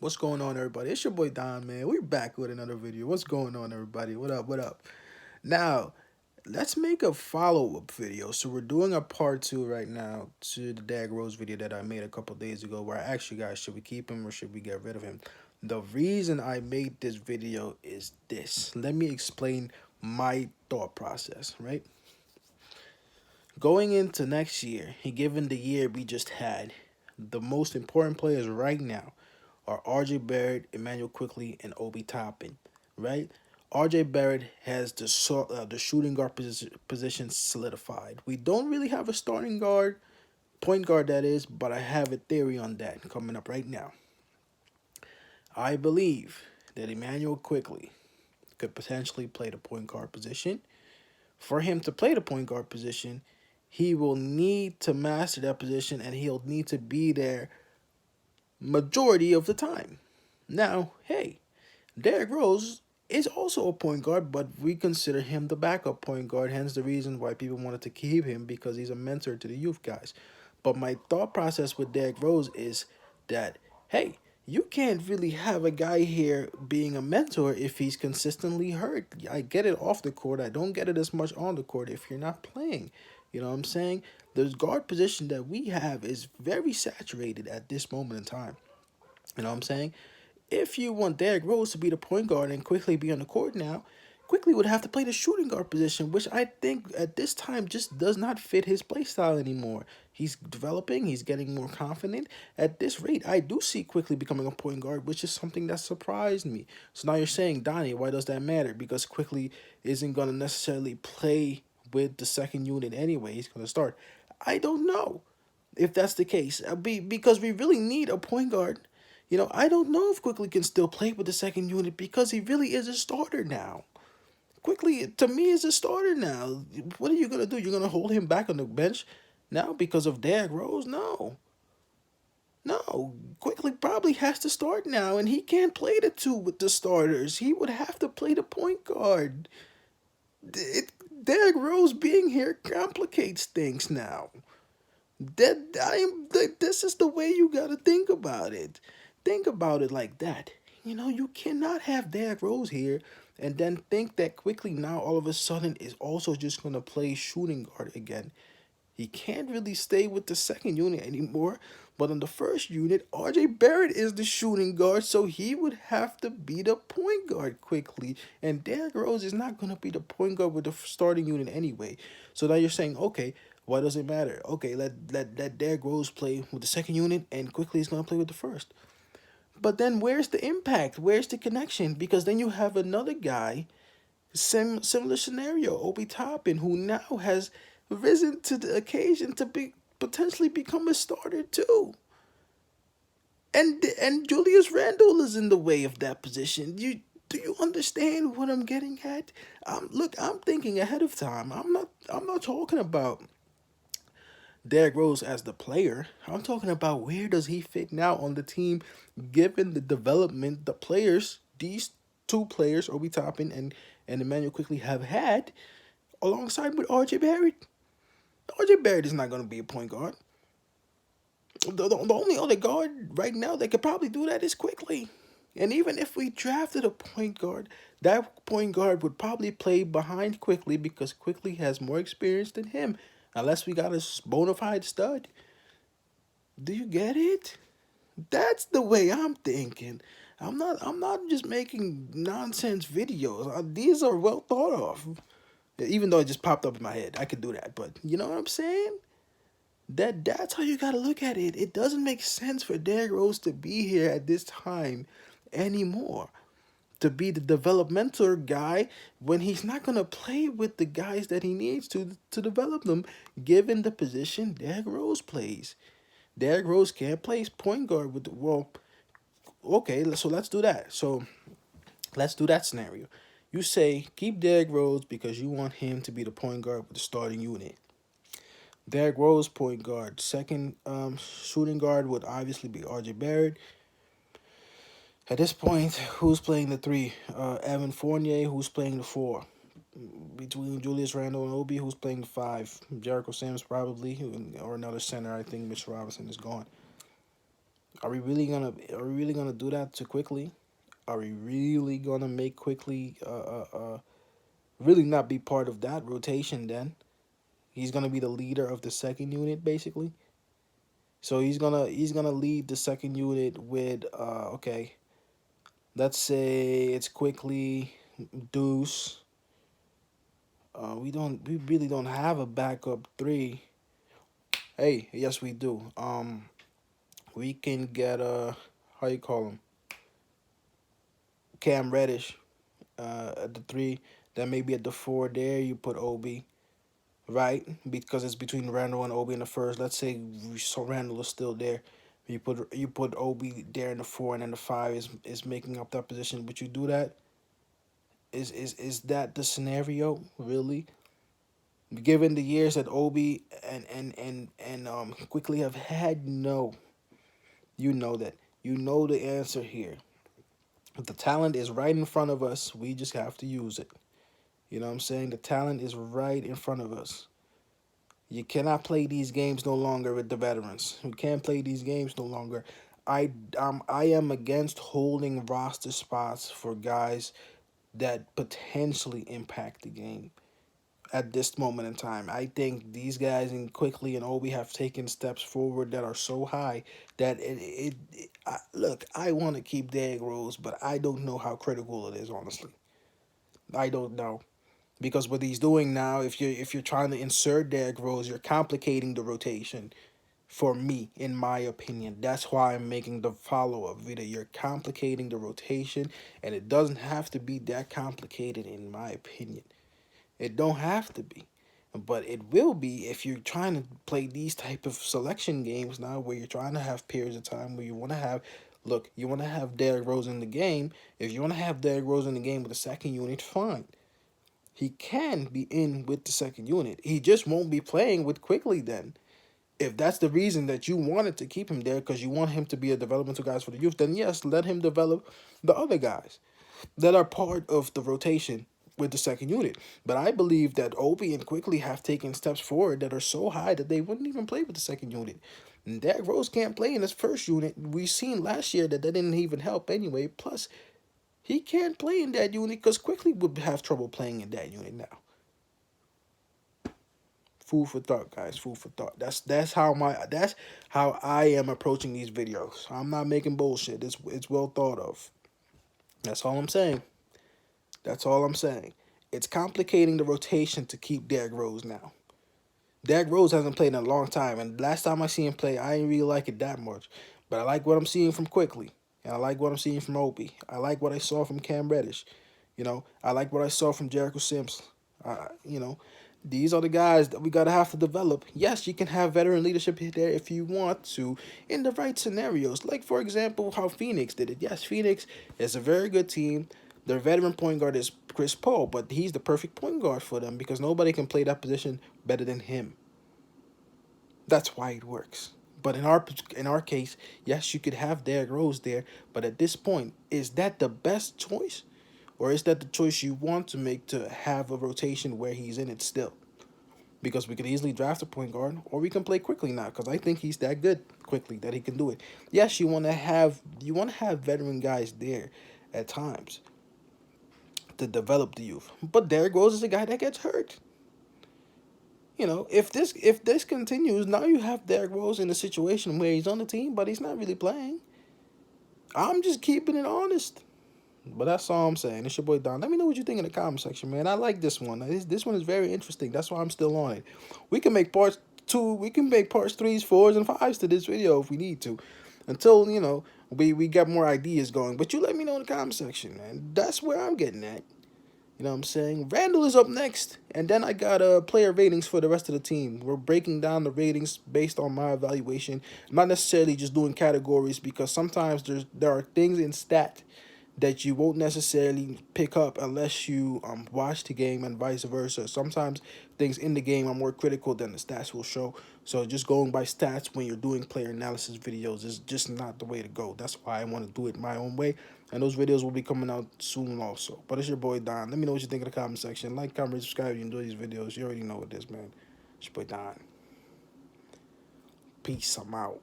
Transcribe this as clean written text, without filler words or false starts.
What's going on, everybody? It's your boy Don, man. We're back with another video. What's going on, everybody? What up? What up? Now, let's make a follow-up video. So we're doing a part two right now to the Dag Rose video that I made a couple days ago, where I asked you guys, should we keep him or should we get rid of him? The reason I made this video is this. Let me explain my thought process, right? Going into next year, given the year we just had, the most important players right now are RJ Barrett, Emmanuel Quickly, and Obi Toppin, right? RJ Barrett has the shooting guard position solidified. We don't really have a starting guard, point guard that is, but I have a theory on that coming up right now. I believe that Emmanuel Quickly could potentially play the point guard position. For him to play the point guard position, he will need to master that position and he'll need to be there majority of the time. Now, hey, Derrick Rose is also a point guard, but we consider him the backup point guard, hence the reason why people wanted to keep him because he's a mentor to the youth guys. But my thought process with Derrick Rose is that, hey, you can't really have a guy here being a mentor if he's consistently hurt. I get it off the court. I don't get it as much on the court if you're not playing. You know what I'm saying? The guard position that we have is very saturated at this moment in time. You know what I'm saying? If you want Derrick Rose to be the point guard and quickly be on the court now, quickly would have to play the shooting guard position, which I think at this time just does not fit his play style anymore. He's developing, he's getting more confident. At this rate, I do see quickly becoming a point guard, which is something that surprised me. So now you're saying, Donnie, why does that matter? Because quickly isn't going to necessarily play with the second unit anyway. He's going to start. I don't know if that's the case. Because we really need a point guard. I don't know if Quickly can still play with the second unit because he really is a starter now. Quickly, to me, is a starter now. What are you going to do? You're going to hold him back on the bench now because of Derrick Rose? No. No. Quickly probably has to start now, and he can't play the two with the starters. He would have to play the point guard. It, Derrick Rose being here complicates things now. This is the way you gotta think about it. Think about it like that. You cannot have Derrick Rose here and then think that quickly now all of a sudden is also just gonna play shooting guard again. He can't really stay with the second unit anymore. But on the first unit, RJ Barrett is the shooting guard, so he would have to be the point guard quickly. And Derrick Rose is not going to be the point guard with the starting unit anyway. So now you're saying, okay, why does it matter? Okay, let Derrick Rose play with the second unit, and quickly he's going to play with the first. But then where's the impact? Where's the connection? Because then you have another guy, similar scenario, Obi Toppin, who now has risen to the occasion to be potentially become a starter too. And Julius Randle is in the way of that position. Do you understand what I'm getting at? Look, I'm thinking ahead of time. I'm not talking about Derrick Rose as the player. I'm talking about where does he fit now on the team, given the development the players, these two players, Obi Toppin and Emmanuel Quickly have had, alongside with RJ Barrett. RJ Barrett is not going to be a point guard. The only other guard right now that could probably do that is Quickly. And even if we drafted a point guard, that point guard would probably play behind Quickly because Quickly has more experience than him. Unless we got a bona fide stud. Do you get it? That's the way I'm thinking. I'm not just making nonsense videos. These are well thought of. Even though it just popped up in my head. I could do that, but you know what I'm saying? That's how you gotta look at it. It doesn't make sense for Derrick Rose to be here at this time anymore. To be the developmental guy when he's not gonna play with the guys that he needs to develop them, given the position Derrick Rose plays. Derrick Rose can't play point guard with okay, so let's do that. So let's do that scenario. You say keep Derrick Rose because you want him to be the point guard with the starting unit. Derrick Rose, point guard. Second shooting guard would obviously be RJ Barrett. At this point, who's playing the three? Evan Fournier, who's playing the four? Between Julius Randle and Obi, who's playing the five? Jericho Sims probably, or another center. I think Mitch Robinson is gone. Are we really gonna do that to Quickly? Are we really gonna make Quickly really not be part of that rotation? Then he's gonna be the leader of the second unit, basically. So he's gonna lead the second unit with okay, let's say it's Quickly, Deuce. We really don't have a backup three. Hey, yes we do. We can get how you call him, Cam Reddish at the three. Then maybe at the four there you put Obi, right? Because it's between Randall and Obi in the first. Let's say we saw Randall is still there. You put Obi there in the four, and then the five is making up that position. But you do that. Is that the scenario really? Given the years that Obi and Quickly have had, no, you know that. You know the answer here. The talent is right in front of us. We just have to use it. You know what I'm saying? The talent is right in front of us. You cannot play these games no longer with the veterans. You can't play these games no longer. I am against holding roster spots for guys that potentially impact the game at this moment in time. I think these guys in Quickly and Obi have taken steps forward that are so high that look, I want to keep Derrick Rose, but I don't know how critical it is, honestly. I don't know. Because what he's doing now, if you're trying to insert Derrick Rose, you're complicating the rotation. For me, in my opinion, that's why I'm making the follow-up video. You're complicating the rotation, and it doesn't have to be that complicated, in my opinion. It don't have to be, but it will be if you're trying to play these type of selection games now, where you're trying to have periods of time where you want to have. Look, you want to have Derrick Rose in the game. If you want to have Derrick Rose in the game with the second unit, fine. He can be in with the second unit. He just won't be playing with Quickly then. If that's the reason that you wanted to keep him there because you want him to be a developmental guy for the youth, then yes, let him develop the other guys that are part of the rotation with the second unit. But I believe that Obi and Quickly have taken steps forward that are so high that they wouldn't even play with the second unit. And Derrick Rose can't play in his first unit. We seen last year that didn't even help anyway. Plus, he can't play in that unit because Quickly would have trouble playing in that unit now. Food for thought, guys. Food for thought. That's how I am approaching these videos. I'm not making bullshit. It's well thought of. That's all I'm saying. That's all I'm saying. It's complicating the rotation to keep Derrick Rose now. Derrick Rose hasn't played in a long time, and last time I see him play, I didn't really like it that much. But I like what I'm seeing from Quickly, and I like what I'm seeing from Obi. I like what I saw from Cam Reddish. I like what I saw from Jericho Sims. You know, these are the guys that we gotta have to develop. Yes, you can have veteran leadership there if you want to, in the right scenarios. Like for example, how Phoenix did it. Yes, Phoenix is a very good team. Their veteran point guard is Chris Paul, but he's the perfect point guard for them because nobody can play that position better than him. That's why it works. But in our case, yes, you could have Derrick Rose there, but at this point, is that the best choice? Or is that the choice you want to make to have a rotation where he's in it still? Because we could easily draft a point guard, or we can play Quickly now, because I think he's that good Quickly that he can do it. Yes, you want to have veteran guys there at times to develop the youth. But Derrick Rose is a guy that gets hurt. If this continues, now you have Derrick Rose in a situation where he's on the team, but he's not really playing. I'm just keeping it honest. But that's all I'm saying. It's your boy Don. Let me know what you think in the comment section, man. I like this one. This one is very interesting. That's why I'm still on it. We can make parts two. We can make parts threes, fours, and fives to this video if we need to, until we get more ideas going. But you let me know in the comment section, man. That's where I'm getting at. You know what I'm saying? Randall is up next. And then I got player ratings for the rest of the team. We're breaking down the ratings based on my evaluation. I'm not necessarily just doing categories because sometimes there are things in stat that you won't necessarily pick up unless you watch the game and vice versa. Sometimes things in the game are more critical than the stats will show. So just going by stats when you're doing player analysis videos is just not the way to go. That's why I want to do it my own way. And those videos will be coming out soon also. But it's your boy Don. Let me know what you think in the comment section. Like, comment, subscribe if you enjoy these videos. You already know what it is, man. It's your boy Don. Peace. I'm out.